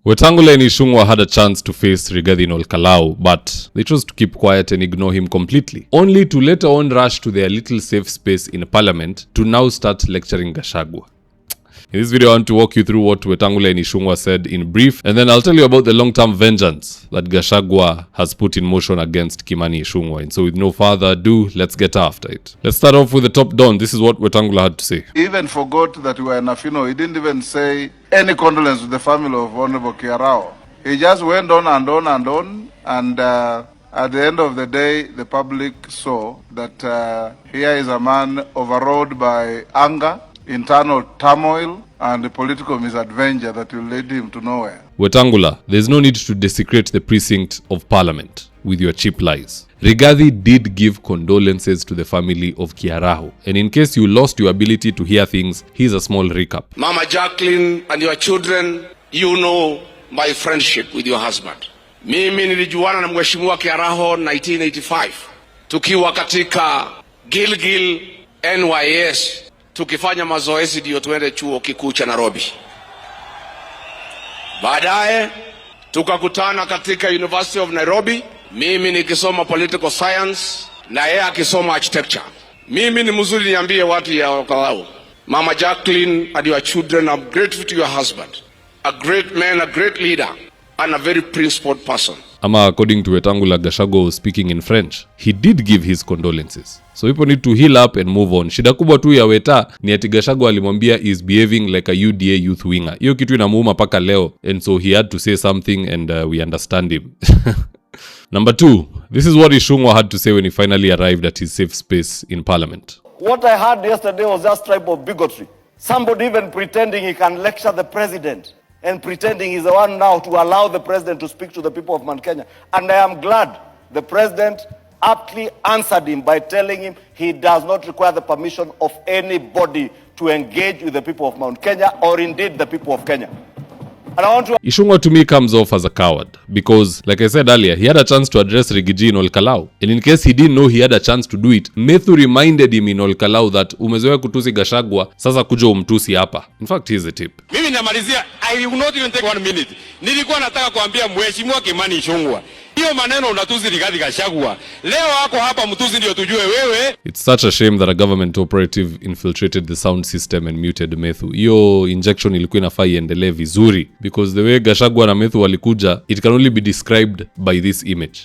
Wetangula and Ichungwa had a chance to face Rigathi in Olkalau, but they chose to keep quiet and ignore him completely, only to later on rush to their little safe space in Parliament to now start lecturing Gachagua. In this video, I want to walk you through what Wetangula and Ichungwa said in brief, and then I'll tell you about the long-term vengeance that Gachagua has put in motion against Kimani Ichungwa. And so with no further ado, let's get after it. Let's start off with the top down. This is what Wetangula had to say. He even forgot that we were in a funeral. He didn't even say any condolence to the family of Honorable Kiarao. He just went on and on and on, and at the end of the day, the public saw that here is a man overawed by anger, internal turmoil, and the political misadventure that will lead him to nowhere. Wetangula, there's no need to desecrate the precinct of Parliament with your cheap lies. Rigathi did give condolences to the family of Kiaraho. And in case you lost your ability to hear things, here's a small recap. Mama Jacqueline and your children, you know my friendship with your husband. Mimi nilijuana na Mheshimiwa Kiaraho 1985. Tukiwa katika Gilgil NYS. Tukifanya mazoezi ndio tuende chuo kikuu cha Nairobi. Baadaye tukakutana katika University of Nairobi, mimi nikisoma political science na yeye akisoma architecture. Mimi ni mzuri niambie watu ya Olkalau. Mama Jacqueline and your children, I'm grateful to your husband. A great man, a great leader, and a very principled person. Ama according to Wetangula, Gachagua was speaking in French. He did give his condolences. So people need to heal up and move on. Shida kubwa tu ya Weta ni ati Gachagua alimwambia is behaving like a UDA youth winger. Hiyo kitu inamuuma paka leo, and so he had to say something, and we understand him. Number 2, this is what Ichungwa had to say when he finally arrived at his safe space in Parliament. What I heard yesterday was just type of bigotry. Somebody even pretending he can lecture the president and pretending he's the one now to allow the president to speak to the people of Mount Kenya. And I am glad the president aptly answered him by telling him he does not require the permission of anybody to engage with the people of Mount Kenya or indeed the people of Kenya. And I want to... Ichungwa to me comes off as a coward because, like I said earlier, he had a chance to address Rigiji in Olkalau. And in case he didn't know he had a chance to do it, Methu reminded him in Olkalau that umezoea kutusi Gachagua, sasa kuja umtusi hapa. In fact, here's the tip. Mimi namalizia, I will not even take 1 minute. Nilikuwa nataka kuambia Mheshimiwa Kimani Ichungwa, hiyo maneno unatusi Rigathi Gachagua. Leo wako hapa mtusi ndio tujue wewe. It's such a shame that a government operative infiltrated the sound system and muted Methu. Hiyo injection ilikuwa inafaa iendelee vizuri because the way Gachagua na Methu walikuja, it can only be described by this image.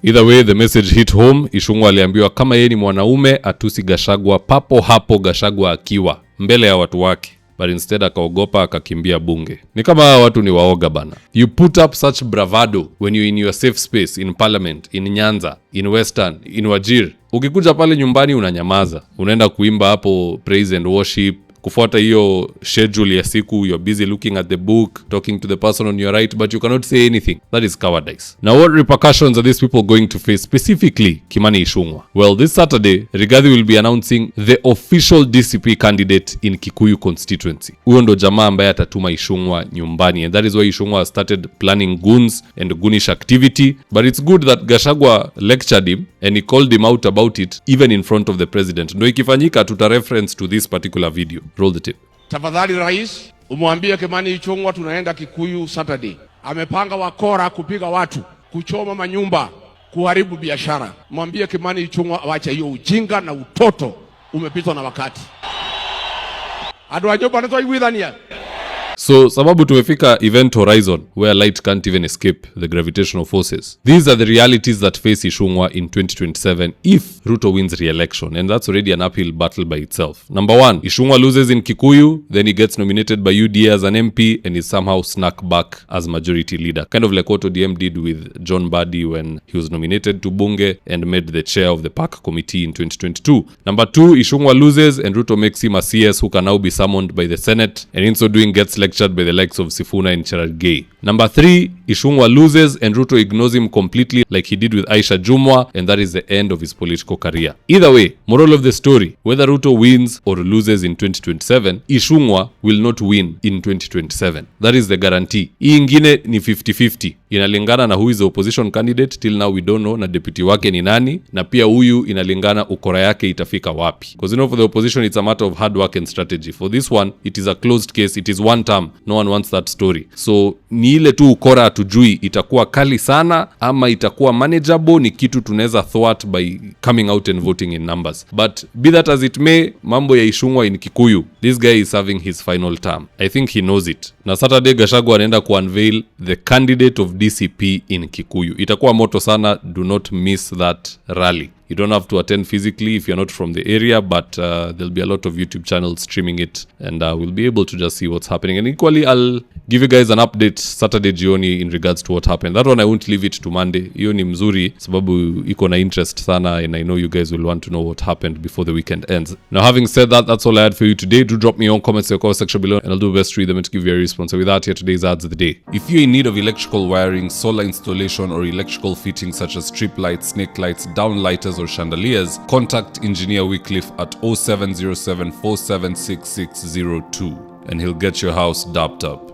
Either way, the message hit home. Ichungwa aliambiwa kama yeye ni mwanaume atusi Gachagua papo hapo Gachagua akiwa mbele ya watu wake, but instead akaogopa akakimbia bunge. Ni kama watu ni waoga bana. You put up such bravado when you in your safe space in Parliament, in Nyanza, in Western, in Wajir. Ukikuja pale nyumbani unanyamaza. Unaenda kuimba hapo praise and worship. Kufuata hiyo schedule ya siku, you're busy looking at the book, talking to the person on your right, but you cannot say anything. That is cowardice. Now, what repercussions are these people going to face, specifically Kimani Ichungwa? Well, this Saturday, Rigathi will be announcing the official DCP candidate in Kikuyu constituency. Huyo ndo jamaa ambaye atatuma Ichungwa nyumbani, and that is why Ichungwa started planning goons and goonish activity. But it's good that Gachagua lectured him and he called him out about it, even in front of the president. Ndo ikifanyika tuta reference to this particular video. Roll the tape. Tafadhali rais, umwambie Kimani Ichungwa tunaenda Kikuyu Saturday. Amepanga wakora kupiga watu, kuchoma manyumba, kuharibu biashara. Mwambie Kimani Ichungwa waache hiyo ujinga na utoto, umepitwa na wakati. Adwa natoa iwidhania. So, sababu tumefika event horizon where light can't even escape the gravitational forces. These are the realities that face Ichungwa in 2027 if Ruto wins re-election, and that's already an uphill battle by itself. Number 1, Ichungwa loses in Kikuyu, then he gets nominated by UDA as an MP and is somehow snuck back as majority leader. Kind of like what ODM did with John Badi when he was nominated to Bunge and made the chair of the PAC committee in 2022. Number 2, Ichungwa loses and Ruto makes him a CS who can now be summoned by the Senate, and in so doing gets lectured by the likes of Sifuna and Cherargei. Number 3, Ichungwa loses and Ruto ignores him completely like he did with Aisha Jumwa, and that is the end of his political career. Either way, moral of the story, whether Ruto wins or loses in 2027, Ichungwa will not win in 2027. That is the guarantee. Hii ingine ni 50-50. Inalingana na who is the opposition candidate. Till now we don't know na deputy wake ni nani, na pia huyu inalingana ukora yake itafika wapi. Because for the opposition it's a matter of hard work and strategy. For this one, it is a closed case. It is one term. No one wants that story. So ni ile tu ukora hatujui itakuwa kali sana ama itakuwa manageable, ni kitu tunaweza thwart by coming out and voting in numbers. But be that as it may, mambo ya Ichungwa in Kikuyu, this guy is serving his final term. I think he knows it. Na Saturday Gachagua anaenda ku-unveil the candidate of DCP in Kikuyu. Itakuwa moto sana. Do not miss that rally. You don't have to attend physically if you're not from the area, but there'll be a lot of YouTube channels streaming it, and we'll be able to just see what's happening. And equally, I'll give you guys an update Saturday jioni in regards to what happened. That one I won't leave it to Monday. Hiyo ni mzuri sababu iko na interest sana, and I know you guys will want to know what happened before the weekend ends. Now, having said that, that's all I had for you today. Do drop me your comments in the comment section below, and I'll do my best to read them and to give you a response. So with that, here today's ads of the day. If you're in need of electrical wiring, solar installation, or electrical fittings such as strip lights, snake lights, downlighters, or chandeliers, contact Engineer Wycliffe at 0707 476602 and he'll get your house dapped up.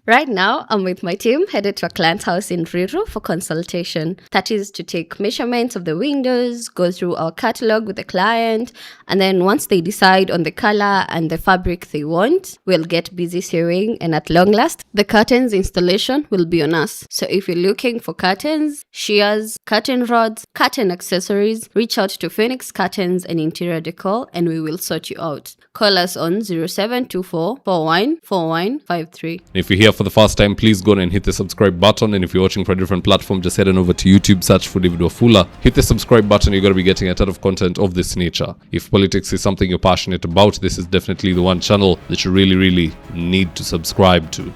Right now, I'm with my team headed to a client's house in Ruiru for consultation. That is to take measurements of the windows, go through our catalog with the client, and then once they decide on the color and the fabric they want, we'll get busy sewing, and at long last, the curtains installation will be on us. So if you're looking for curtains, shears, curtain rods, curtain accessories, reach out to Phoenix Curtains and Interior Decor and we will sort you out. Call us on 0724 414153. If you're here for the first time, please go and hit the subscribe button, and if you're watching for a different platform, just head on over to YouTube, search for David Wafula, hit the subscribe button. You're going to be getting a ton of content of this nature. If politics is something you're passionate about, this is definitely the one channel that you really need to subscribe to.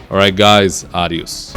Alright guys, adios.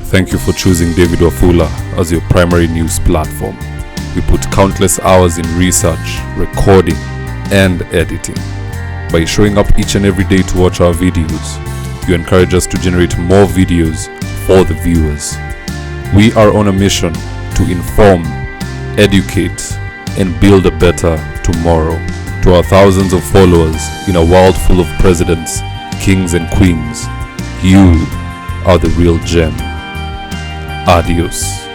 Thank you for choosing David Wafula as your primary news platform. We put countless hours in research, recording, and editing. By showing up each and every day to watch our videos, you encourage us to generate more videos for the viewers. We are on a mission to inform, educate, and build a better tomorrow. To our thousands of followers in a world full of presidents, kings, and queens, you are the real gem. Adios.